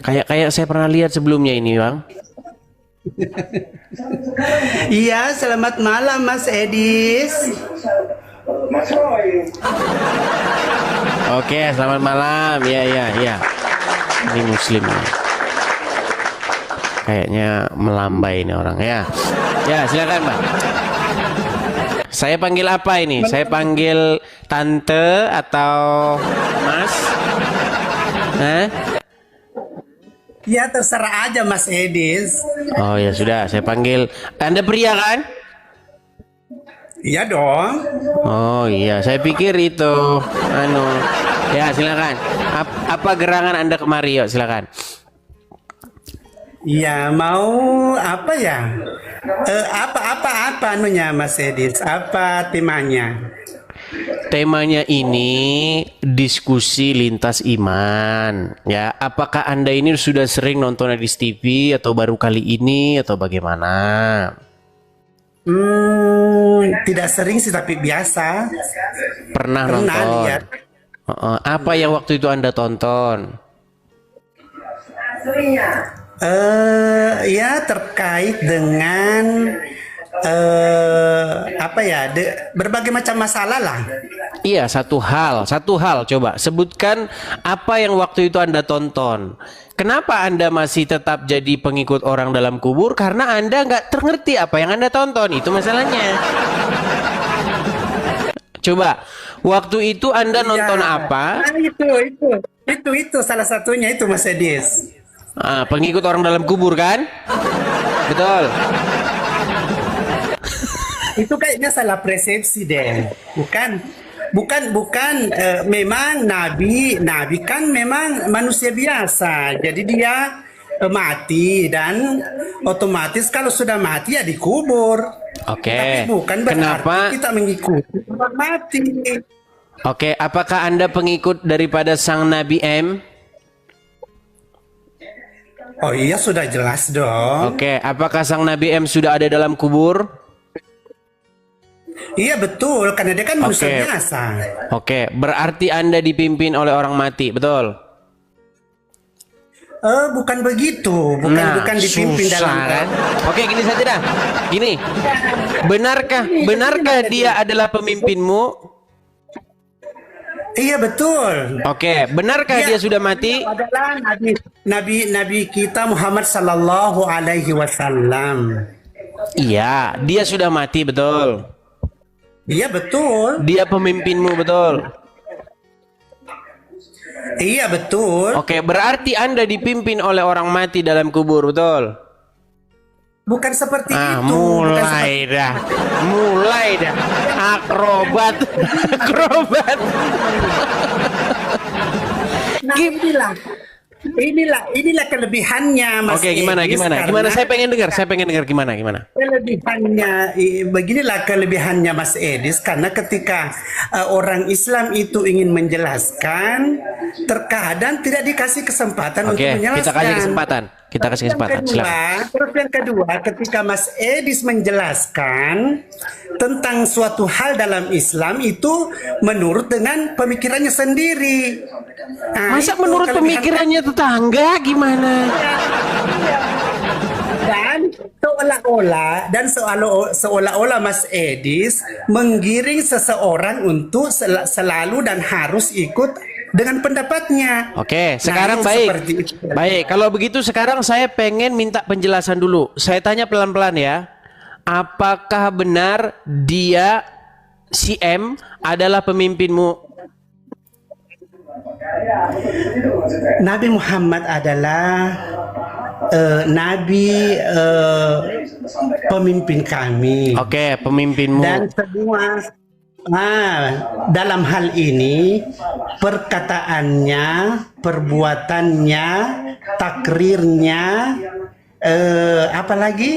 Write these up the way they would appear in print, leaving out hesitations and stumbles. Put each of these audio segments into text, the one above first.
Kayak saya pernah lihat sebelumnya ini, Bang. Iya, selamat malam Mas Edis. Oke, selamat malam. Ya, ya, ya. Ini Muslim nih. Kayaknya melambai ini orang ya. Ya, silakan, Bang. Saya panggil apa ini? Saya panggil tante atau mas? Hah? Ya terserah aja Mas Edis. Oh ya sudah, saya panggil. Anda pria kan? Iya dong. Oh iya, saya pikir itu. Anu, ya silakan. Apa gerangan Anda kemari? Yuk silakan. Iya mau apa ya? Apa anunya Mas Edis? Apa temanya? Temanya ini diskusi lintas iman. Ya, apakah Anda ini sudah sering nonton Edis TV atau baru kali ini atau bagaimana? Tidak sering sih tapi biasa. Pernah Pernah nonton? lihat. Apa yang waktu itu Anda tonton? Ya terkait dengan apa ya? Berbagai macam masalah lah. Iya, satu hal coba sebutkan apa yang waktu itu Anda tonton. Kenapa Anda masih tetap jadi pengikut orang dalam kubur? Karena Anda nggak ngerti apa yang Anda tonton, itu masalahnya. Coba, waktu itu Anda nonton Ya, apa? nah, itu salah satunya itu Mas Edis. Ah, pengikut orang dalam kubur kan? Betul. Itu kayaknya salah persepsi deh. Bukan, memang nabi kan memang manusia biasa. Jadi dia mati dan otomatis kalau sudah mati ya dikubur. Tapi Oke. bukan berarti Kenapa? kita mengikuti orang mati. Oke, apakah Anda pengikut daripada sang Nabi M? Oh iya sudah jelas dong. Oke, apakah sang Nabi M sudah ada dalam kubur? Iya betul, karena dia kan manusia Oke. biasa. Oke, berarti Anda dipimpin oleh orang mati, betul? Bukan begitu, Nah, bukan dipimpin susah dalam kan? Oke, gini saja dah. Gini, benarkah dia adalah pemimpinmu? Iya betul. Oke, benarkah dia sudah mati? Adalah nabi kita Muhammad Sallallahu Alaihi Wasallam. Iya, dia sudah mati, betul. Iya betul. Dia pemimpinmu, betul. Iya betul. Oke, berarti Anda dipimpin oleh orang mati dalam kubur, betul? Bukan seperti itu. Bukan Mulai dah. Mulai dah. Akrobat. Akrobat. Nah, inilah kelebihannya Mas Oke, gimana Edis, gimana? karena Gimana? Saya pengen dengar gimana? beginilah kelebihannya Mas Edis, karena ketika orang Islam itu ingin menjelaskan, terkadang tidak dikasih kesempatan untuk Oke, menjelaskan. kita kasih kesempatan. Kita kasih kesempatan. Silakan. Terus yang kedua, ketika Mas Edis menjelaskan tentang suatu hal dalam Islam itu menurut dengan pemikirannya sendiri. Nah, Masa itu menurut kelebihan. pemikirannya tetangga gimana? Dan seolah-olah Mas Edis menggiring seseorang untuk selalu dan harus ikut dengan pendapatnya. Oke, Nah, sekarang itu baik. seperti itu. Baik, kalau begitu sekarang saya pengen minta penjelasan dulu. Saya tanya pelan-pelan ya. Apakah benar dia si M adalah pemimpinmu? Nabi Muhammad adalah nabi pemimpin kami. Oke, pemimpinmu. Dan semua dalam hal ini perkataannya, perbuatannya, takrirnya, apalagi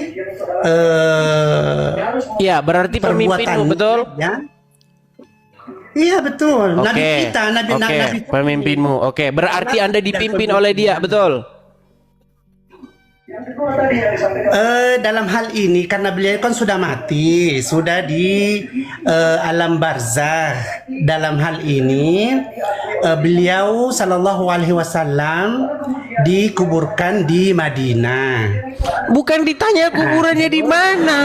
Ya, berarti pemimpinmu, betul? ya. Iya betul. Nabi Oke, kita, nabi oke, nabi pemimpinmu. Oke, berarti Anda dipimpin oleh dia, betul? Dalam hal ini karena beliau kan sudah mati, sudah di alam barzakh. Dalam hal ini beliau Sallallahu Alaihi Wasallam dikuburkan di Madinah. Bukan ditanya kuburannya di mana.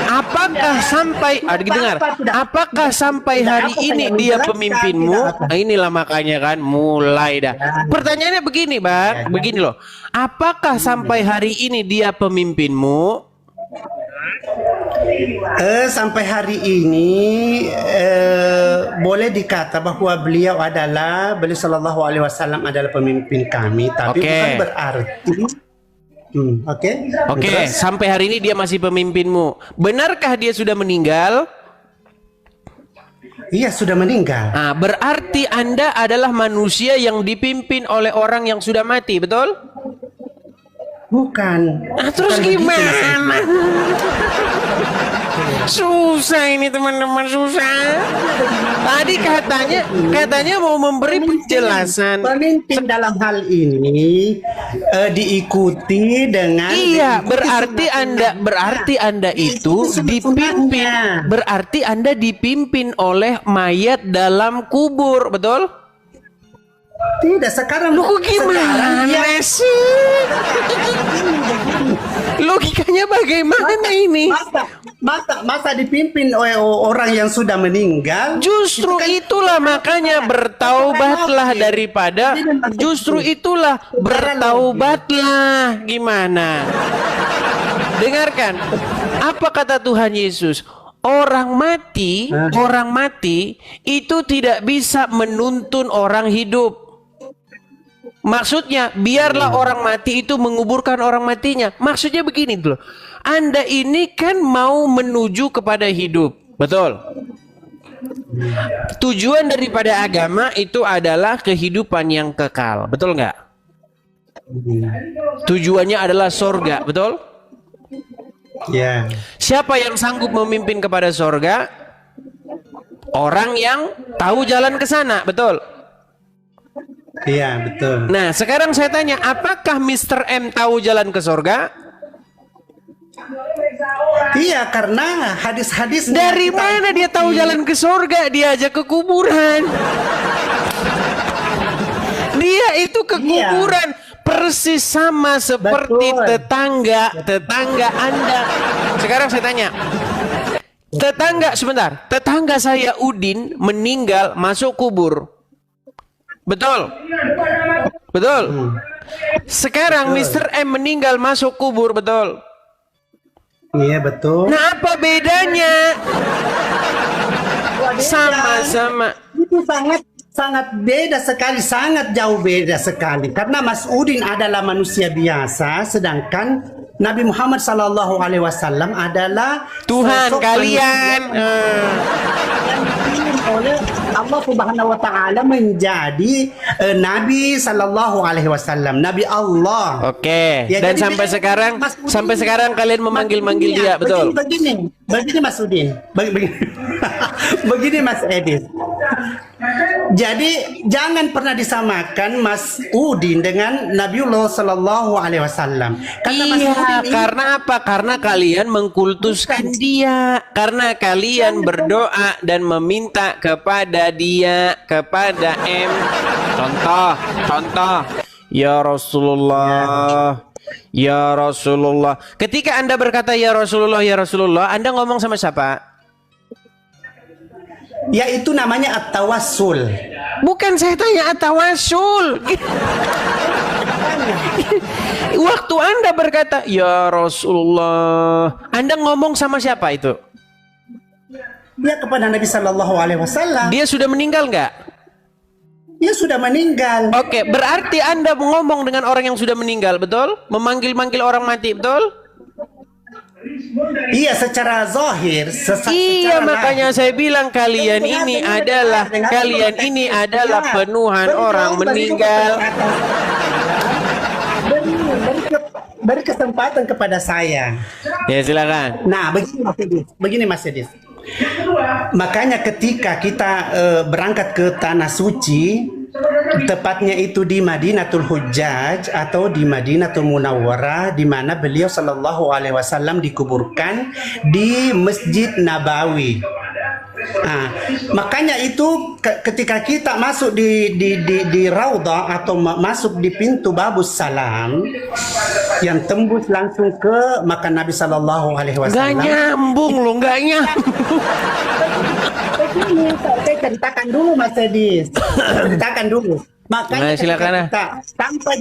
Apakah sampai dengar? Apakah sampai hari ini dia pemimpinmu? Nah, inilah makanya kan mulai dah. Pertanyaannya begini, Bang. Begini loh. Apakah sampai hari ini dia pemimpinmu? Sampai hari ini boleh dikata bahwa beliau Sallallahu Alaihi Wasallam adalah pemimpin kami, tapi bukan berarti. Oke. Sampai hari ini dia masih pemimpinmu. Benarkah dia sudah meninggal? Iya, sudah meninggal. Nah, berarti Anda adalah manusia yang dipimpin oleh orang yang sudah mati, betul? Bukan. Terus gimana? Susah ini teman-teman, susah. Tadi katanya mau memberi penjelasan. Pemimpin dalam hal ini diikuti dengan. Iya, berarti Anda itu dipimpin. Berarti Anda dipimpin oleh mayat dalam kubur, betul? Tidak, sekarang lu gimana sih? Logikanya bagaimana ini? Masa dipimpin oleh orang yang sudah meninggal? Justru itulah makanya bertaubatlah daripada. Justru itulah bertaubatlah. Gimana? Dengarkan. Apa kata Tuhan Yesus? Orang mati itu tidak bisa menuntun orang hidup. Maksudnya, biarlah orang mati itu menguburkan orang matinya. Maksudnya begini dulu. Anda ini kan mau menuju kepada hidup. Betul? Tujuan daripada agama itu adalah kehidupan yang kekal. Betul nggak? Tujuannya adalah sorga. Betul? Ya. Siapa yang sanggup memimpin kepada sorga? Orang yang tahu jalan ke sana. Betul? Iya, betul. Nah, sekarang saya tanya, apakah Mr. M tahu jalan ke sorga? Iya, karena hadis-hadis. Dari mana dia tahu jalan ke sorga? Dia aja ke kuburan. Dia itu ke kuburan. Persis sama seperti tetangga Anda. Sekarang saya tanya, tetangga saya Udin meninggal masuk kubur. Betul? Sekarang Mr. M meninggal masuk kubur, betul? Iya, betul. Nah, apa bedanya? Sama-sama. Itu sangat beda sekali, sangat jauh beda sekali. Karena Mas Udin adalah manusia biasa, sedangkan Nabi Muhammad Sallallahu Alaihi Wasallam adalah Tuhan kalian. Oleh Allah Subhanahu Wa Taala menjadi Nabi Sallallahu Alaihi Wasallam, Nabi Allah. Oke. Ya, dan sampai sekarang kalian memanggil-manggil dia, betul? Begini Mas Udin, begini Mas Edis. Jadi jangan pernah disamakan Mas Udin dengan Nabiullah Sallallahu Alaihi Wasallam. Karena apa? Karena kalian mengkultuskan dia. Karena kalian berdoa dan meminta kepada dia, kepada M. Contoh. Ya Rasulullah. Ya Rasulullah. Ketika Anda berkata ya Rasulullah, Anda ngomong sama siapa? Yaitu namanya at-tawassul. Bukan, saya tanya at-tawassul. Waktu Anda berkata ya Rasulullah, Anda ngomong sama siapa itu? Ya, kepada Nabi Sallallahu Alaihi Wasallam. Dia sudah meninggal nggak? Dia sudah meninggal. Oke, berarti Anda ngomong dengan orang yang sudah meninggal, betul? Memanggil-manggil orang mati, betul? Iya, secara zahir. Iya, makanya saya bilang kalian ini adalah penuhan orang meninggal. Beri kesempatan kepada saya. Ya, silakan. Nah, begini Mas Edis. Makanya ketika kita berangkat ke tanah suci, Tepatnya itu di Madinatul Hujjaj atau di Madinatul Munawwarah, di mana beliau Shallallahu Alaihi Wasallam dikuburkan di Masjid Nabawi. Nah, makanya itu ketika kita masuk di Raudhah atau masuk di pintu Babus Salam yang tembus langsung ke makam Nabi Shallallahu Alaihi Nggak Wasallam. nyambung loh, nggak nyambung. Saya ceritakan dulu Mas Edis. Ceritakan dulu. Makanya Nah, silakan, kita sampai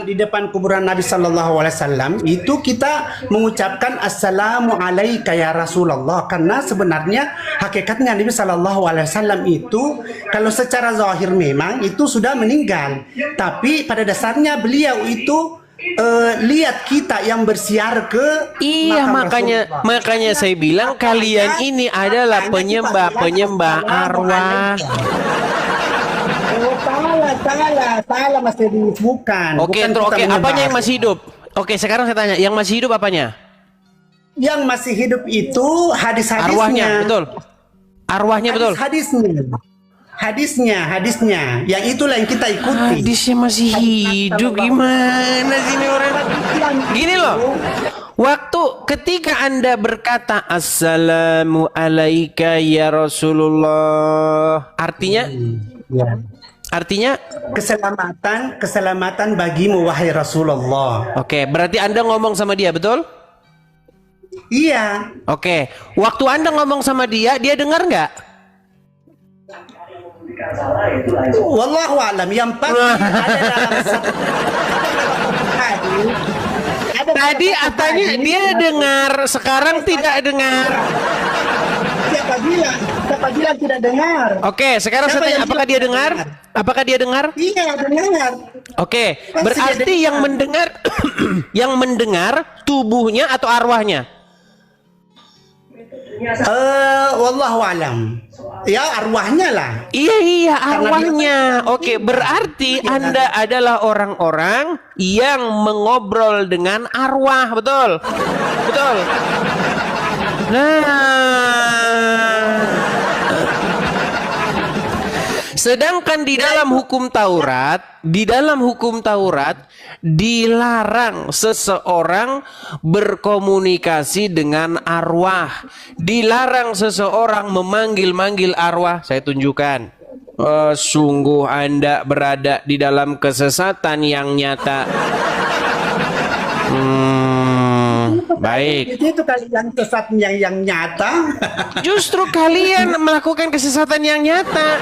di depan kuburan Nabi Sallallahu Alaihi Wasallam itu kita mengucapkan Assalamu alaika ya Rasulullah, karena sebenarnya hakikatnya Nabi Sallallahu Alaihi Wasallam itu kalau secara zahir memang itu sudah meninggal, tapi pada dasarnya beliau itu lihat kita yang bersiar ke Iya, makam makanya saya bilang kalian ini adalah penyembah arwah. Oh, salah Mas Edis, bukan. Oke, Bukan kita menyembah. apanya yang masih hidup? Oke, sekarang saya tanya, yang masih hidup apanya? Yang masih hidup itu hadis-hadisnya. Arwahnya, betul. Arwahnya betul. Hadisnya. Yang itulah yang kita ikuti. Hadisnya masih hidup, gimana sih ini orang? Gini loh. Waktu ketika Anda berkata Assalamu alaika ya Rasulullah, artinya Ya. artinya Keselamatan bagimu wahai Rasulullah. oke, berarti Anda ngomong sama dia, betul? Iya. Oke, waktu Anda ngomong sama dia dengar nggak? Wallahu alam, yang pasti ada dalam satu hadis. Tadi katanya dia dengar, sekarang tidak dengar. Siapa bilang tidak dengar? Oke, sekarang saya Siapa tanya, yang apakah dia bilang dengar? Apakah dia dengar? Iya, dengar. Oke, Pasti berarti dia yang mendengar yang mendengar tubuhnya atau arwahnya? Wallahu alam. Ya, arwahnya lah. Iya, arwahnya. Oke, berarti Anda adalah orang-orang yang mengobrol dengan arwah, betul? Betul. Nah, sedangkan di dalam hukum Taurat dilarang seseorang berkomunikasi dengan arwah, dilarang seseorang memanggil-manggil arwah. Saya tunjukkan. Sungguh Anda berada di dalam kesesatan yang nyata. Baik. Itu kalian sesat yang nyata. Justru kalian melakukan kesesatan yang nyata,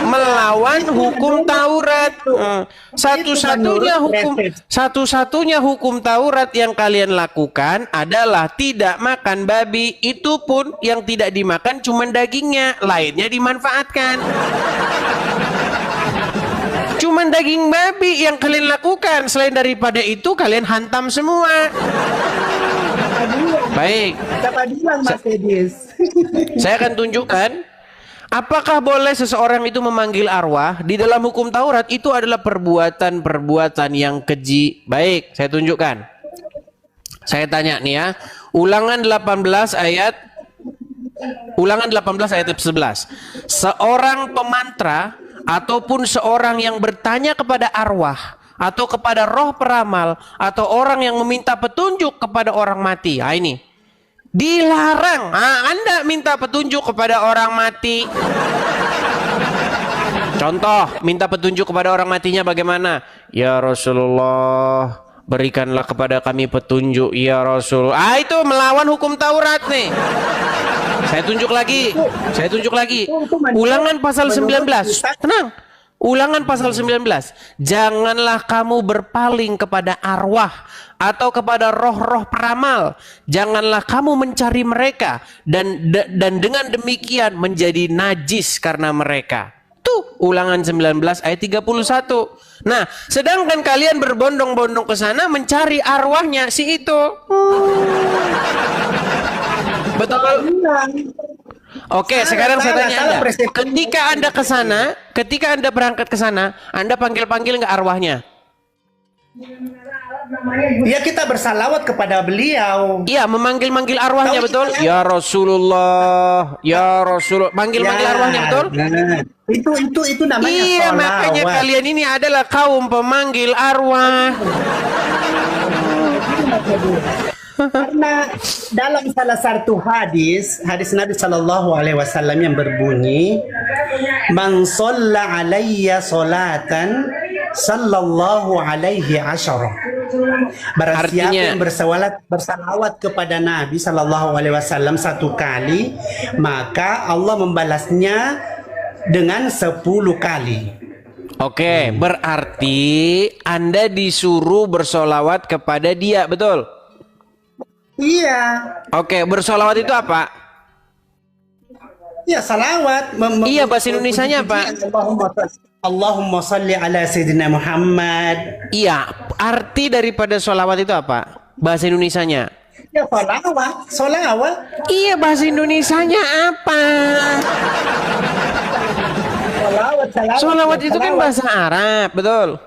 melawan hukum Taurat. Satu-satunya hukum Taurat yang kalian lakukan adalah tidak makan babi. Itu pun yang tidak dimakan cuma dagingnya, lainnya dimanfaatkan. Cuman daging babi yang kalian lakukan. Selain daripada itu kalian hantam semua. Baik. Siapa bilang Mas Edis? Saya akan tunjukkan apakah boleh seseorang itu memanggil arwah. Di dalam hukum Taurat itu adalah perbuatan-perbuatan yang keji. Baik, saya tunjukkan. Saya tanya nih ya. Ulangan 18 ayat 11. Seorang pemantra ataupun seorang yang bertanya kepada arwah atau kepada roh peramal atau orang yang meminta petunjuk kepada orang mati. Nah, ini dilarang. Anda minta petunjuk kepada orang mati. Contoh, minta petunjuk kepada orang matinya bagaimana? Ya Rasulullah, berikanlah kepada kami petunjuk ya Rasul. Itu melawan hukum Taurat nih. Saya tunjuk lagi. Ulangan pasal 19. Tenang. Ulangan pasal 19. Janganlah kamu berpaling kepada arwah atau kepada roh-roh peramal. Janganlah kamu mencari mereka dan dengan demikian menjadi najis karena mereka. Tuh, Ulangan 19 ayat 31. Nah, sedangkan kalian berbondong-bondong ke sana mencari arwahnya si itu. Betul. Oke, sekarang saya tanya Anda. Ketika Anda berangkat ke sana, Anda panggil-panggil nggak arwahnya? Ya kita bersalawat kepada beliau. Iya, memanggil-manggil arwahnya, Tahu betul? itu kan? Ya Rasulullah, ya Rasulullah. Manggil-manggil Ya, arwahnya, betul? nah, itu namanya Iya, makanya sholawat. kalian ini adalah kaum pemanggil arwah. Karena dalam salah satu hadis Nabi Shallallahu Alaihi Wasallam yang berbunyi, "Man shalla alayya salatan, sallallahu alaihi asyara." Barang siapa Artinya- yang bersalawat kepada Nabi Shallallahu Alaihi Wasallam satu kali, maka Allah membalasnya dengan 10 kali. Oke, berarti Anda disuruh bersolawat kepada dia, betul? Iya, Oke, bersolawat itu apa? ya salawat. Iya, bahasa Indonesianya apa? Allahumma salli ala Sayyidina Muhammad. Iya, arti daripada solawat itu apa? Bahasa Indonesianya? Ya salawat, salawat. Iya, bahasa Indonesianya apa? Solawat itu kan bahasa Arab, betul?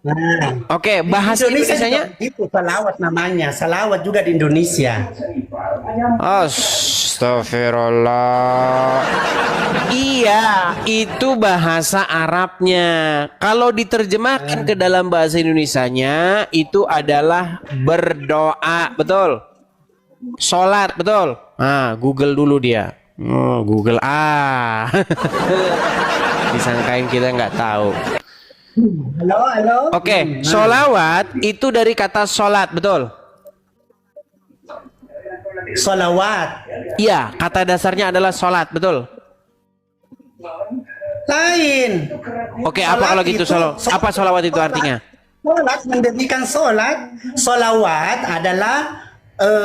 Nah, Oke, bahasa Indonesianya? itu salawat namanya. Salawat juga di Indonesia. Astagfirullah. Iya, itu bahasa Arabnya. Kalau diterjemahkan ke dalam bahasa Indonesianya, itu adalah berdoa, betul? Sholat, betul? Nah, Google dulu dia. Oh, Google disangkain kita nggak tahu. Halo. Oke, sholawat itu dari kata sholat, betul? Salawat. Iya, kata dasarnya adalah sholat, betul? Lain. Oke, apa kalau gitu apa sholawat itu artinya? Salat mendirikan salat. Salawat adalah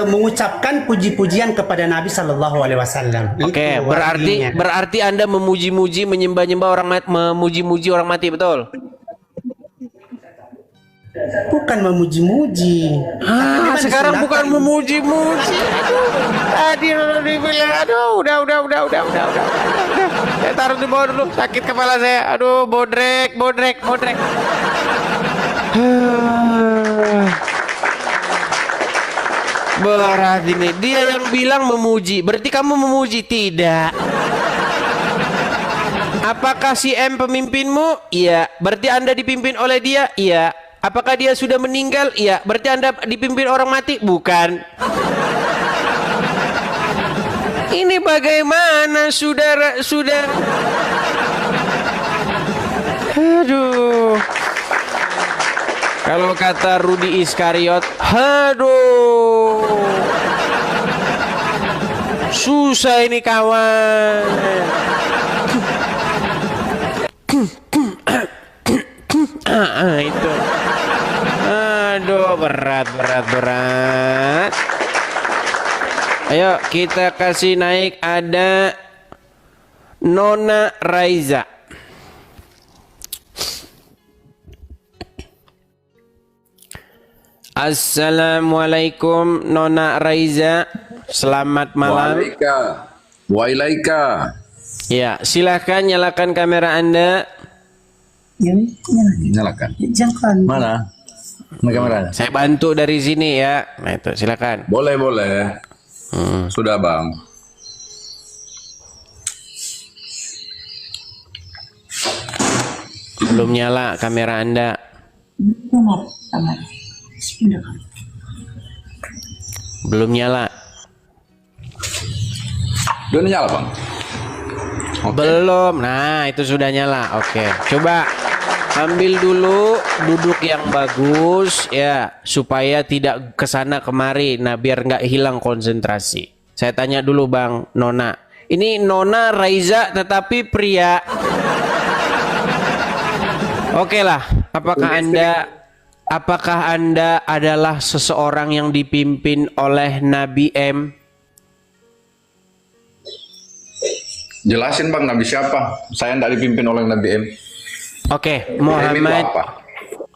mengucapkan puji-pujian kepada Nabi Shallallahu Alaihi Wasallam. Oke, Itu artinya. berarti Anda memuji-muji, menyembah-nyembah orang mati, memuji-muji orang mati, betul? Bukan memuji-muji. Sekarang bukan memuji-muji. Tadi dibilang, aduh, udah. Saya taruh di bawah dulu, sakit kepala saya. Aduh, bodrek. Berat ini. Dia yang bilang memuji. Berarti kamu memuji? Tidak. Apakah si M pemimpinmu? Iya. Berarti Anda dipimpin oleh dia? Iya. Apakah dia sudah meninggal? Iya. Berarti Anda dipimpin orang mati? Bukan. Ini bagaimana, saudara? Aduh. Kalau kata Rudi Iskariot, aduh. Susah ini kawan. Itu. Aduh, berat. Ayo kita kasih naik, ada Nona Raiza. Assalamualaikum Nona Raiza. Selamat malam. Waalaikumsalam. Ya, silahkan nyalakan kamera Anda. Nyalakan. Mana? Mana kameranya? Saya bantu dari sini ya. Nah itu, silakan. Boleh. Sudah, Bang. Belum nyala kamera Anda. Belum nyala. Udah nyala, Bang. Oke. Belum. Nah, itu sudah nyala. Oke. Coba ambil dulu duduk yang bagus ya, supaya tidak kesana kemari. Nah, biar nggak hilang konsentrasi. Saya tanya dulu Bang Nona. Ini Nona Raiza tetapi pria. Oke lah. Apakah Anda adalah seseorang yang dipimpin oleh Nabi M? Jelasin, Bang, Nabi siapa? Saya tidak dipimpin oleh Nabi M. Oke, M itu apa?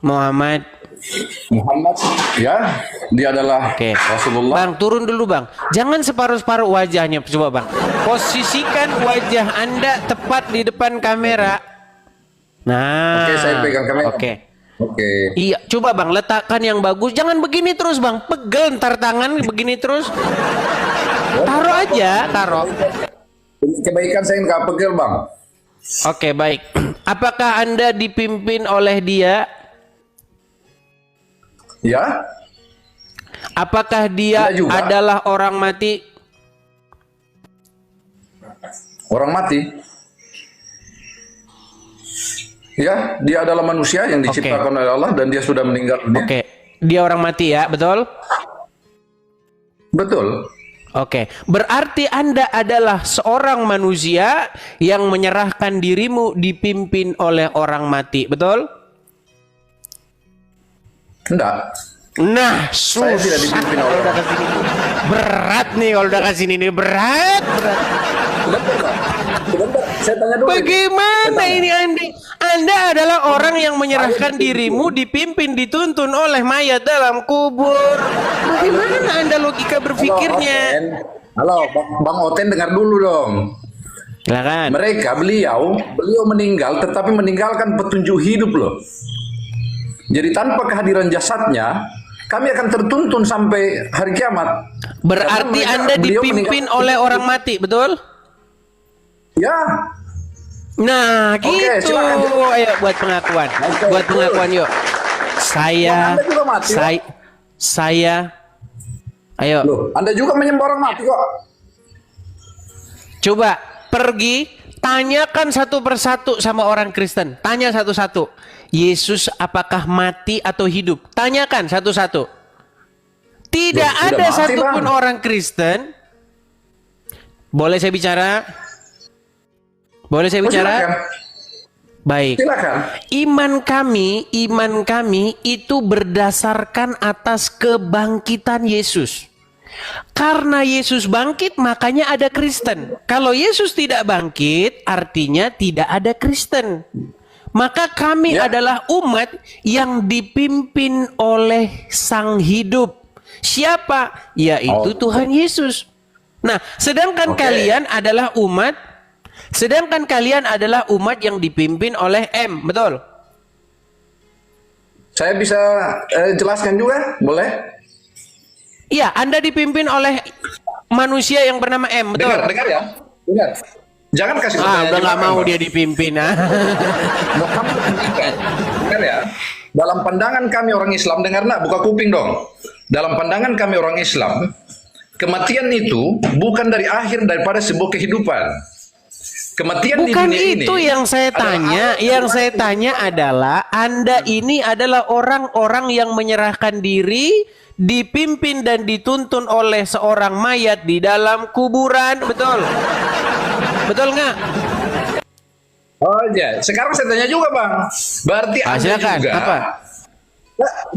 Muhammad. Ya, dia adalah Oke. Rasulullah. Bang, turun dulu Bang. Jangan separuh-separuh wajahnya. Coba Bang. Posisikan wajah Anda tepat di depan kamera. Nah. Oke, saya pegang kamera. Oke. Oke. Iya, coba Bang letakkan yang bagus. Jangan begini terus Bang. Pegel ntar tangan begini terus. Taruh aja, taruh. Kebaikan saya nggak pegel bang. Oke, baik. Apakah Anda dipimpin oleh dia? Ya. Apakah dia Anda juga. adalah orang mati? Orang mati. Ya, dia adalah manusia yang diciptakan oleh Allah dan dia sudah meninggal dunia. Oke, dia orang mati ya, betul? Betul. Oke, berarti Anda adalah seorang manusia yang menyerahkan dirimu dipimpin oleh orang mati, betul? Enggak. Nah, Saya tidak dipimpin oleh udah kesini. Berat nih kalau udah kesini nih, berat. Sebentar, saya tanya dulu. Bagaimana ini Anda? Anda adalah orang yang menyerahkan dirimu dipimpin dituntun oleh mayat dalam kubur. Bagaimana Anda logika berpikirnya? Halo, Bang Oten dengar dulu dong. Silakan. Beliau meninggal tetapi meninggalkan petunjuk hidup loh. Jadi tanpa kehadiran jasadnya, kami akan tertuntun sampai hari kiamat. Berarti Anda dipimpin oleh orang mati, betul? Ya. Nah, Oke, gitu. silakan. Ayo buat pengakuan. Oke, Buat pengakuan yuk. Anda juga mati, Saya ayo. Loh, Anda juga menyembah orang mati kok. Coba pergi tanyakan satu persatu sama orang Kristen. Tanya satu-satu. Yesus apakah mati atau hidup? Tanyakan satu-satu. Tidak Loh, ada mati, satupun Bang. orang Kristen. Boleh saya bicara? Boleh saya bicara? Silakan. Baik. Silakan. Iman kami itu berdasarkan atas kebangkitan Yesus. Karena Yesus bangkit, makanya ada Kristen. Kalau Yesus tidak bangkit, artinya tidak ada Kristen. Maka kami adalah umat yang dipimpin oleh Sang Hidup. Siapa? Yaitu Tuhan Yesus. Nah, sedangkan kalian adalah umat yang dipimpin oleh M, betul? Saya bisa jelaskan juga, boleh? Iya, Anda dipimpin oleh manusia yang bernama M, betul? Dengar ya. Dengar. Jangan kasih Udah nggak mau Bang. dia dipimpin. Mau kamu pendidikan. Dengar ya. Dalam pandangan kami orang Islam, dengar nak, buka kuping dong. Dalam pandangan kami orang Islam, kematian itu bukan dari akhir daripada sebuah kehidupan. Kematian Bukan di dunia ini. itu yang saya tanya. Yang saya tanya adalah Anda ini adalah orang-orang yang menyerahkan diri, dipimpin dan dituntun oleh seorang mayat di dalam kuburan, betul? Betul nggak? Oh iya, sekarang saya tanya juga bang. Berarti Anda silakan. juga. Apa?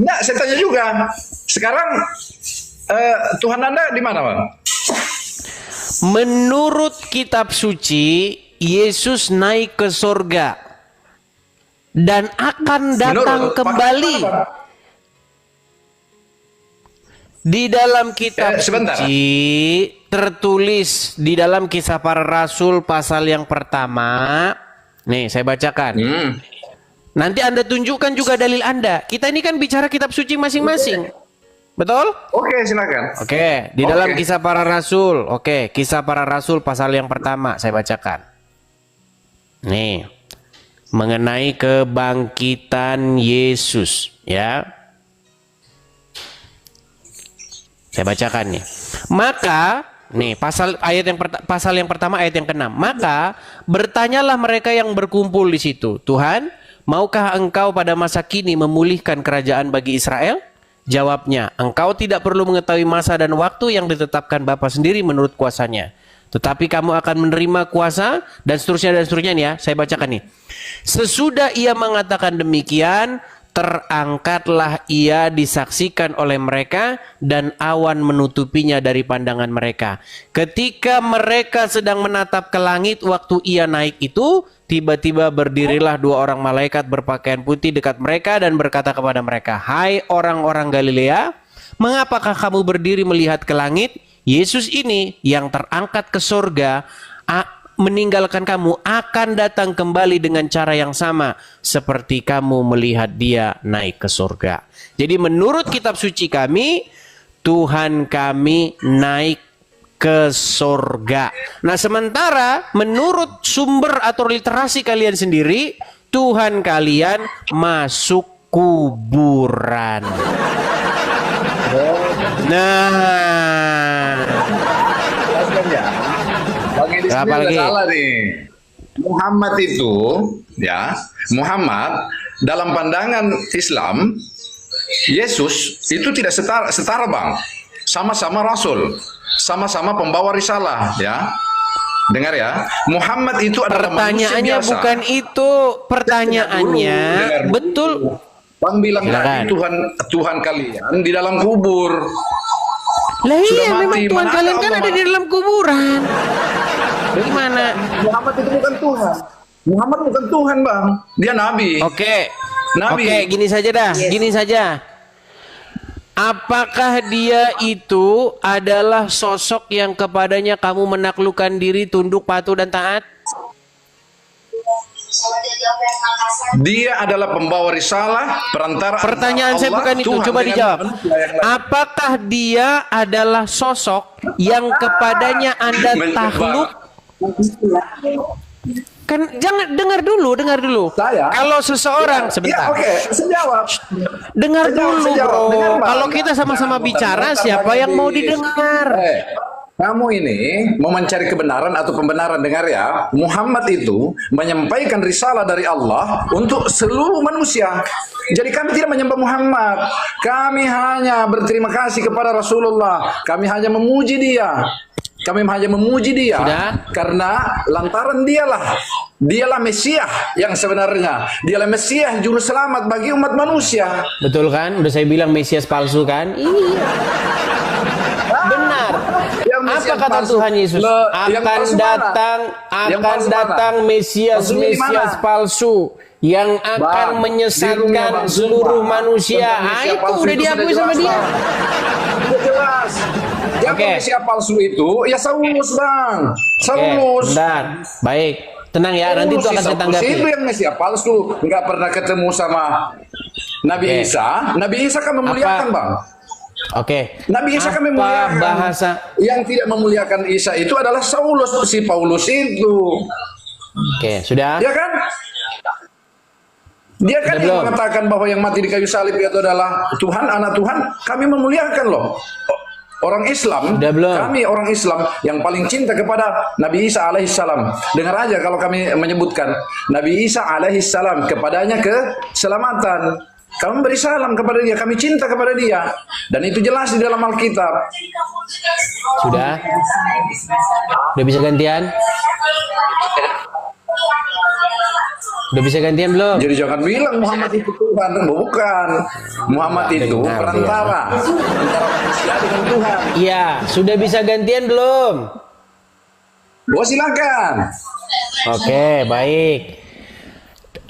Enggak, saya tanya juga. Sekarang Tuhan Anda di mana bang? Menurut kitab suci, Yesus naik ke surga dan akan datang kembali. Di dalam kitab suci tertulis di dalam Kisah Para Rasul pasal yang pertama. Nih, saya bacakan. Nanti Anda tunjukkan juga dalil Anda. Kita ini kan bicara kitab suci masing-masing. Betul? Oke, silakan. Oke, di dalam Kisah Para Rasul. Oke, Kisah Para Rasul pasal yang pertama saya bacakan. Nih, mengenai kebangkitan Yesus, ya. Saya bacakan nih. Maka, nih pasal yang pertama ayat yang ke-6. Maka bertanyalah mereka yang berkumpul di situ, Tuhan, maukah Engkau pada masa kini memulihkan kerajaan bagi Israel? Jawabnya, Engkau tidak perlu mengetahui masa dan waktu yang ditetapkan Bapa sendiri menurut kuasanya. Tetapi kamu akan menerima kuasa dan seterusnya nih ya. Saya bacakan nih. Sesudah ia mengatakan demikian, terangkatlah ia disaksikan oleh mereka dan awan menutupinya dari pandangan mereka. Ketika mereka sedang menatap ke langit waktu ia naik itu, tiba-tiba berdirilah dua orang malaikat berpakaian putih dekat mereka dan berkata kepada mereka, "Hai orang-orang Galilea, mengapakah kamu berdiri melihat ke langit? Yesus ini yang terangkat ke surga meninggalkan kamu akan datang kembali dengan cara yang sama seperti kamu melihat dia naik ke surga. Jadi menurut kitab suci kami, Tuhan kami naik ke surga. Nah, sementara menurut sumber atau literasi kalian sendiri, Tuhan kalian masuk kuburan. Nah, Apa lagi? Salah nih. Muhammad itu, ya, Muhammad dalam pandangan Islam, Yesus itu tidak setara bang, sama-sama Rasul, sama-sama pembawa risalah, ya. Dengar ya, Muhammad itu adalah pertanyaannya manusia biasa. Bukan itu, pertanyaannya Dengar dulu. betul. Bang bilang tadi Tuhan kalian di dalam kubur. Lah iya, Sudah memang mati. Tuhan Mana kalian ada kan Allah, ada di dalam kuburan. Bagaimana? Muhammad itu bukan Tuhan. Muhammad bukan Tuhan bang, dia nabi. Oke, Nabi. Oke, gini saja dah, gini saja. Apakah dia itu adalah sosok yang kepadanya kamu menaklukkan diri, tunduk, patuh, dan taat? Dia adalah pembawa risalah, perantara. Pertanyaan saya Allah, bukan itu, Tuhan coba dengan dijawab. manusia yang lain. Apakah dia adalah sosok yang kepadanya Anda Menjebak. takluk? Kan jangan dengar dulu. Saya? Kalau seseorang sebentar. Ya, oke, saya jawab. Dengar Saya jawab, dulu, saya jawab. bro. Dengar, Bang. Kalau kita sama-sama bicara, siapa yang mau didengar? Kamu ini mau mencari kebenaran atau pembenaran, dengar ya. Muhammad itu menyampaikan risalah dari Allah untuk seluruh manusia. Jadi kami tidak menyembah Muhammad. Kami hanya berterima kasih kepada Rasulullah. Kami hanya memuji dia. Kami hanya memuji dia. Sudah? Karena lantaran dialah Mesias yang sebenarnya. Dialah Mesias juru selamat bagi umat manusia. Betul kan? Udah saya bilang Mesias palsu kan? Iya. Benar. Yang Apa Mesias kata palsu. Tuhan Yesus? Yang palsu mana? Yang Akan palsu mana? datang Mesias Palsunya di mana? palsu yang akan Bang, menyesatkan Bang, seluruh sumpah. manusia. Tentang Mesias Itu palsu udah itu diakui sudah sama jelas, dia. Bang. Sudah jelas. Yang Oke. Mesias palsu itu ya Saulus bang. Oke, Saulus. bentar. Baik. Tenang ya, nanti itu akan saya Saulus tanggapi. itu yang Mesias palsu, nggak pernah ketemu sama Nabi Oke. Isa. Nabi Isa kan memuliakan bang. Oke. Nabi Isa kan Apa memuliakan. bahasa? Yang tidak memuliakan Isa itu adalah Saulus, si Paulus itu. Oke, sudah. Ya kan? Dia kan Sudah yang belum? mengatakan bahwa yang mati di kayu salib itu adalah Tuhan, anak Tuhan. Kami memuliakan loh. Orang Islam, Sudah belum? kami orang Islam yang paling cinta kepada Nabi Isa alaihissalam. Dengar aja kalau kami menyebutkan Nabi Isa alaihissalam, kepadanya keselamatan. Kami beri salam kepada dia, kami cinta kepada dia. Dan itu jelas di dalam Alkitab. Sudah? Udah bisa gantian? Udah bisa gantian belum? Jadi jangan bilang Muhammad itu Tuhan, bukan. Muhammad Nggak itu dengar perantara antara manusia dengan Tuhan. Iya, sudah bisa gantian belum? Oh silakan. Oke, baik.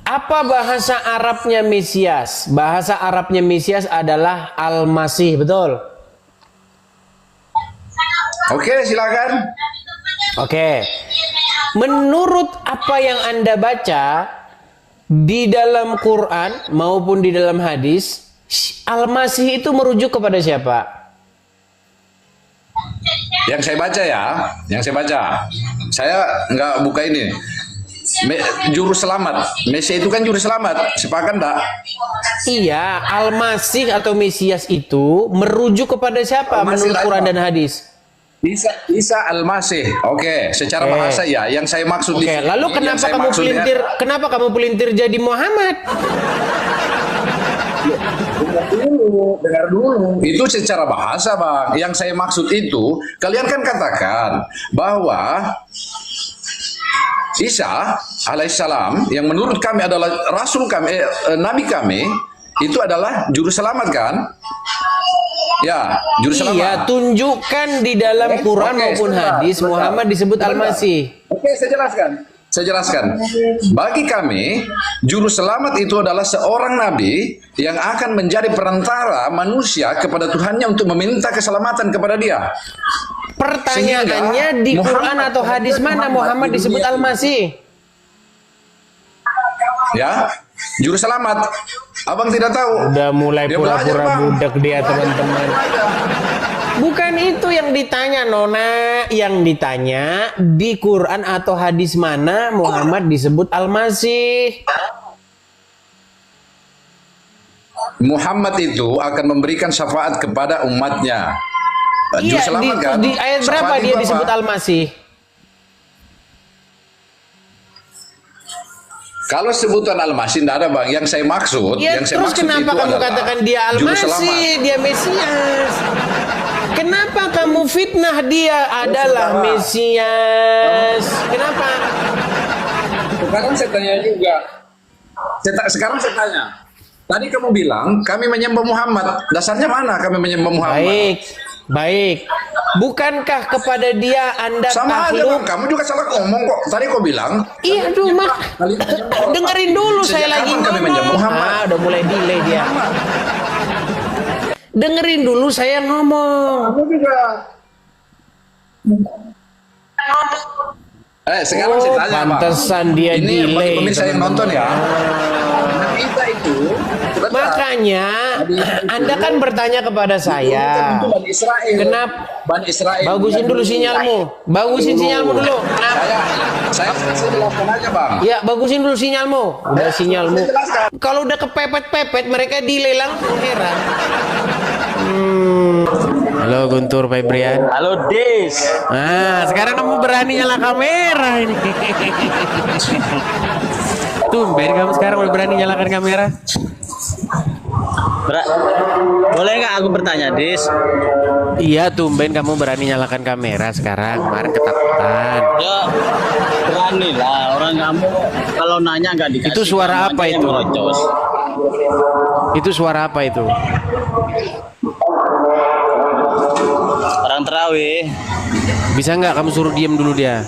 Apa bahasa Arabnya Mesias? Bahasa Arabnya Mesias adalah Al-Masih, betul? Oke silakan. Oke. Menurut apa yang Anda baca di dalam Quran maupun di dalam hadis, Al-Masih itu merujuk kepada siapa? Yang saya baca ya, yang saya baca. Saya nggak buka ini. Juru selamat. Mesias itu kan juru selamat. Sepakat enggak? Iya, Al-Masih atau Mesias itu merujuk kepada siapa Al-Masih menurut Quran dan hadis? Isa Al-Masih. Oke, secara Oke. bahasa ya. Yang saya maksud di Oke, sini, lalu yang kenapa saya kamu maksud dengan- pelintir? Kenapa kamu pelintir jadi Muhammad? Dengar dulu. Itu secara bahasa, Bang. Yang saya maksud itu, kalian kan katakan bahwa Isa alaihissalam yang menurut kami adalah rasul kami, nabi kami, itu adalah juru selamat kan? Ya, juru Iya, selamat. tunjukkan di dalam Quran Oke, maupun sebentar, hadis sebentar. Muhammad disebut Sebentar. Al-Masih. Oke, saya jelaskan. Saya jelaskan. Bagi kami, juru selamat itu adalah seorang nabi yang akan menjadi perantara manusia kepada Tuhannya untuk meminta keselamatan kepada dia. Pertanyaannya di Sehingga Quran atau hadis mana Muhammad disebut Al-Masih? Ya, juru selamat. Abang tidak tahu. Udah mulai Dia pura-pura belajar, Bang. budak dia, teman-teman. Bukan itu yang ditanya, Nona. Yang ditanya di Quran atau hadis mana Muhammad disebut Al-Masih? Muhammad itu akan memberikan syafaat kepada umatnya. Juru Iya, selamat kan? di ayat berapa Syafaat dia itu disebut apa? Al-Masih? Kalau sebutan Al-Masih tidak ada, Bang. Yang saya maksud, Ya, yang saya terus maksud kenapa itu kamu adalah katakan dia juru Al-Masih, selamat. dia Mesias? Kenapa kamu fitnah dia adalah Mesias? Kenapa? Sekarang saya tanya juga. Sekarang saya tanya. Tadi kamu bilang kami menyembah Muhammad. Dasarnya mana kami menyembah Muhammad? Baik, baik. Bukankah kepada dia Anda Sama aja, takluk? Bang. Kamu juga salah ngomong kok. Tadi kau bilang Iya, aduh, Mak. Dengerin dulu, saya Sejak lagi kapan kami ngomong. menyembah Muhammad? Udah mulai delay dia. Dengerin dulu saya ngomong. kamu juga. Sekarang saya tanya, Bang. Pantesan dia Ini bagi delay. pemirsa yang nonton ya. teman-teman. Kita itu sebentar. Makanya Anda kan bertanya kepada saya. Itu Bani Israel. Kenapa? Bani Israel. Bagusin dulu sinyalmu. Bagusin sinyalmu dulu. Kenapa? Saya jelaskan aja, Bang. Ya, bagusin dulu sinyalmu. Udah sinyalmu. Saya jelaskan. Kalau udah kepepet-pepet, mereka delay langsung, heran. Halo Guntur Febrian. Halo Des. Nah, sekarang kamu berani nyala kamera ini. Tumben kamu sekarang udah berani nyalakan kamera. Boleh nggak aku bertanya, Des? Iya, tumben kamu berani nyalakan kamera sekarang. Kemarin ketakutan. Ya, berani lah. Orang kamu kalau nanya nggak dikasih. Itu suara kamu apa aja yang itu? merocos. Itu suara apa itu? Orang terawih. Bisa nggak kamu suruh diem dulu dia?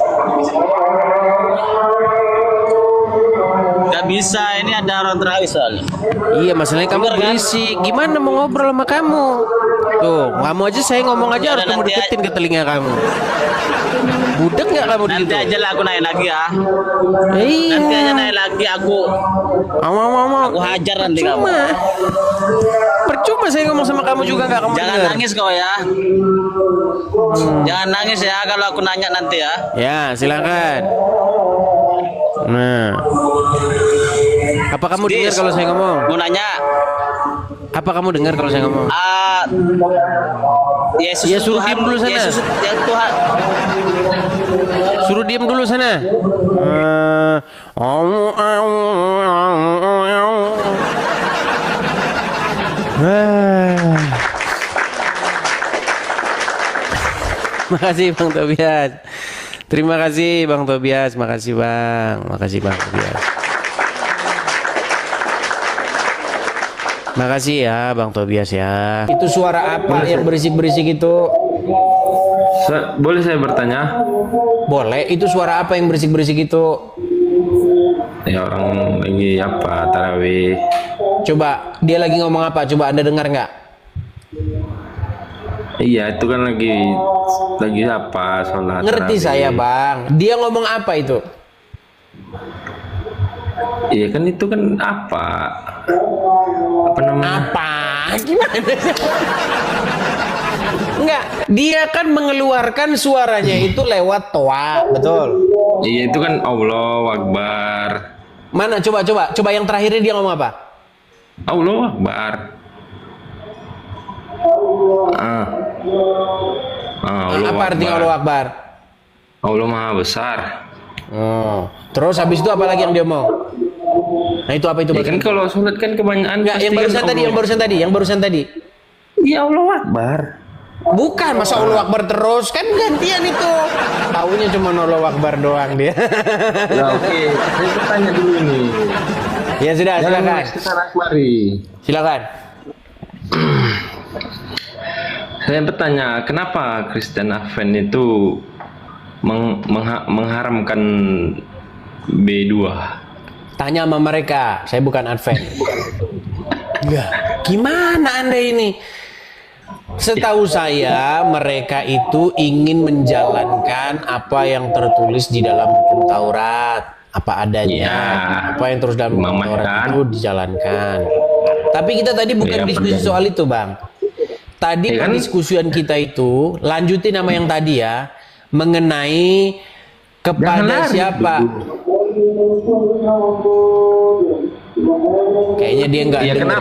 Nggak bisa, ini ada orang terawih soalnya. Iya, masalahnya kamu Bener, kan? berisik. Gimana mau ngobrol sama kamu? Tuh, kamu aja saya ngomong aja harus Udah, kamu nanti deketin ke telinga kamu. Budek nggak kamu di Nanti situ? aja lah aku naik lagi ya. Iya. Nanti aja naik lagi aku Mau. hajar nanti kamu. Percuma. Percuma saya ngomong sama kamu juga nggak kamu Jangan dengar. nangis kau ya. Jangan nangis ya kalau aku nanya nanti ya. Ya, silakan. Nah. Apa kamu dengar Dis, kalau saya ngomong? Mau nanya. Apa kamu dengar kalau saya ngomong? Yesus Ya, itu suruh Tuhan. diem dulu sana. Yesus ya Tuhan. Suruh diem dulu sana. Makasih Bang Tobias. Terima kasih Bang Tobias. Makasih Bang. Makasih Bang Tobias. Makasih ya Bang Tobias ya. Itu suara apa yang berisik-berisik itu? Boleh saya bertanya? Boleh. Itu suara apa yang berisik-berisik itu? Ya orang lagi apa tarawih? Coba dia lagi ngomong apa? Coba Anda dengar nggak? Iya itu kan lagi apa sholat. Ngerti tarawih. saya Bang. Dia ngomong apa itu? Iya kan itu kan apa? Apa namanya? Apa? Gimana? Enggak. Dia kan mengeluarkan suaranya itu lewat toa, betul? Iya itu kan Allahu Akbar. Mana? Coba yang terakhirnya dia ngomong apa? Allahu Akbar. Allahu Apa artinya Allahu Akbar? Allah Maha Besar. Oh. Terus habis itu apa lagi yang dia mau? Nah itu apa itu? Ya kan kalau sholat kan kebanyakan Enggak, yang pasti barusan kan tadi, yang barusan tadi. Iya Allahu Akbar. Bukan, masa Allahu Akbar terus? Kan gantian itu. Taunya cuma Allahu Akbar doang dia. Ya oke, saya bertanya dulu ini. Ya sudah, silakan. Sekarang mari. Silakan. Saya bertanya, kenapa Kristen Advent itu mengharamkan B2? Tanya sama mereka, saya bukan Advent. Ya, gimana Anda ini? Setahu saya mereka itu ingin menjalankan apa yang tertulis di dalam hukum Taurat, apa adanya, apa yang terus dalam hukum Taurat itu dijalankan. Tapi kita tadi bukan diskusi soal itu, Bang. Tadi pendiskusian kita itu lanjutin nama yang tadi ya, mengenai kepada siapa. Kayaknya dia nggak dengar.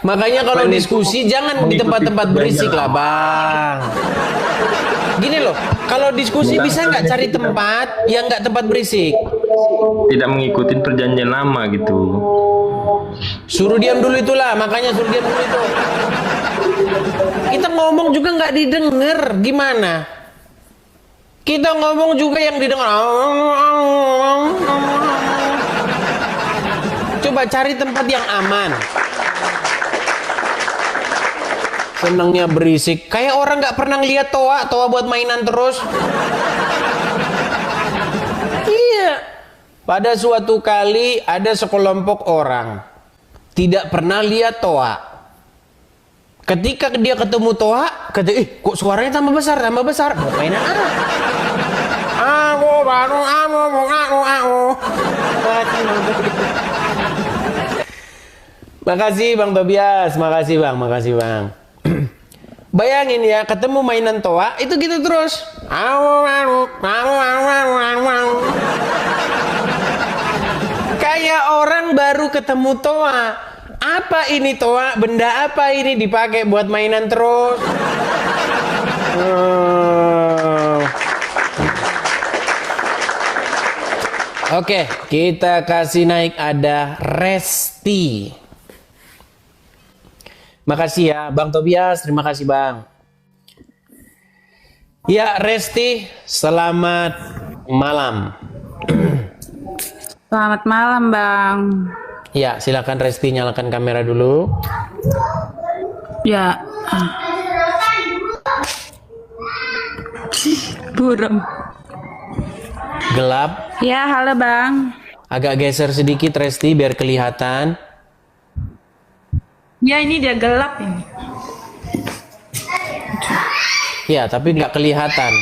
Makanya kalau diskusi jangan di tempat-tempat berisik lah, Bang. Gini loh, kalau diskusi bisa nggak cari tempat yang nggak tempat berisik? Tidak mengikuti perjanjian lama gitu. Suruh diam dulu itulah, makanya suruh diam dulu itu. Kita ngomong juga nggak didengar, gimana? Kita ngomong juga yang didengar. Coba cari tempat yang aman. Senangnya berisik, kayak orang nggak pernah ngeliat toa buat mainan terus. Iya. Pada suatu kali ada sekelompok orang tidak pernah lihat toa. Ketika dia ketemu toa, kata, kok suaranya tambah besar. Buat mainan apa? Makasih Bang Tobias, makasih Bang. Bayangin ya, ketemu mainan toa itu gitu terus. Kayak orang baru ketemu toa. Apa ini toa? Benda apa ini dipakai buat mainan terus? Oke, kita kasih naik ada Resti. Makasih ya Bang Tobias, terima kasih Bang. Ya Resti, selamat malam. Selamat malam Bang. Ya, silakan Resti nyalakan kamera dulu. Ya. Buram. Gelap. Ya, halo Bang. Agak geser sedikit Resti biar kelihatan. Ya, ini dia gelap ini. Ya, tapi nggak kelihatan.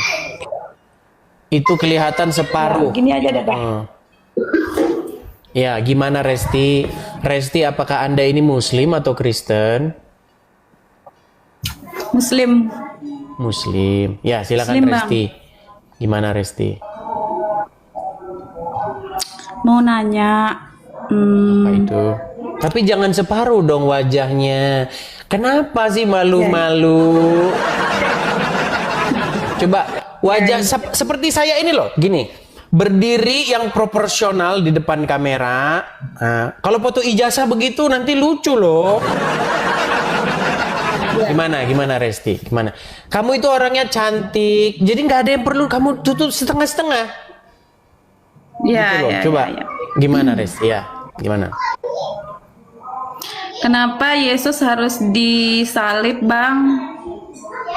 Itu kelihatan separuh. Gini aja deh Bang. Ya, gimana Resti? Resti, apakah Anda ini Muslim atau Kristen? Muslim. Muslim. Ya, silakan Muslim, Resti. Gimana Resti? Mau nanya. Apa itu? Tapi jangan separuh dong wajahnya. Kenapa sih malu-malu? Coba wajah seperti saya ini loh, gini. Berdiri yang proporsional di depan kamera. Nah, kalau foto ijazah begitu nanti lucu loh. Gimana Resti? Gimana? Kamu itu orangnya cantik, jadi nggak ada yang perlu kamu tutup setengah-setengah. Ya, gitu loh. ya, Coba, ya. gimana Resti? Ya, gimana? Kenapa Yesus harus disalib, Bang?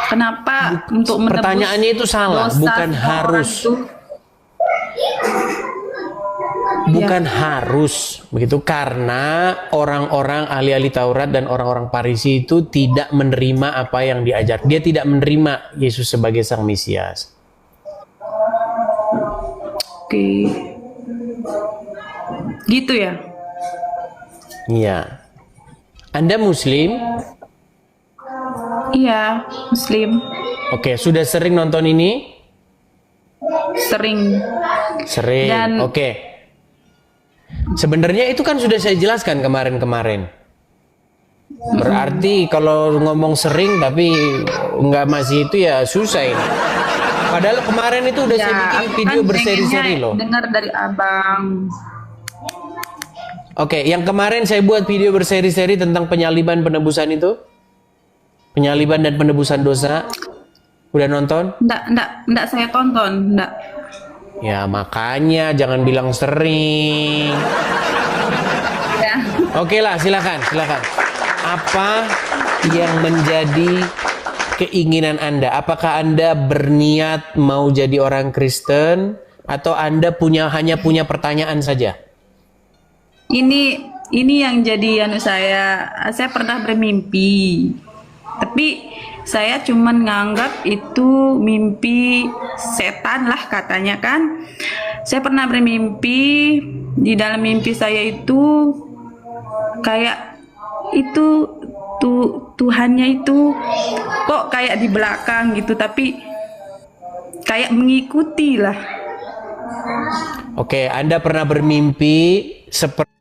Kenapa untuk menebus Pertanyaannya itu salah, dosa bukan semua harus. orang itu? Bukan harus begitu, karena orang-orang ahli-ahli Taurat dan orang-orang Farisi itu tidak menerima apa yang diajar. Dia tidak menerima Yesus sebagai sang Mesias. Oke. Gitu ya? Iya. Anda Muslim? Iya, Muslim. Oke, sudah sering nonton ini? Sering. Sering. Dan- Oke. Sebenarnya itu kan sudah saya jelaskan kemarin-kemarin. Berarti kalau ngomong sering tapi nggak masih itu ya susah ini. Padahal kemarin itu udah saya bikin aku video kan berseri-seri pengennya loh. dengar dari Abang. Oke, yang kemarin saya buat video berseri-seri tentang penyaliban penebusan itu. Penyaliban dan penebusan dosa. Udah nonton? Enggak saya tonton, enggak. Ya makanya jangan bilang sering. Ya. Oke lah, silakan. Apa yang menjadi keinginan Anda? Apakah Anda berniat mau jadi orang Kristen atau Anda hanya punya pertanyaan saja? Ini yang jadi saya pernah bermimpi. Tapi saya cuman nganggap itu mimpi setan lah katanya kan. Saya pernah bermimpi, di dalam mimpi saya itu kayak itu Tuhannya itu kok kayak di belakang gitu, tapi kayak mengikuti lah. Oke, Anda pernah bermimpi seperti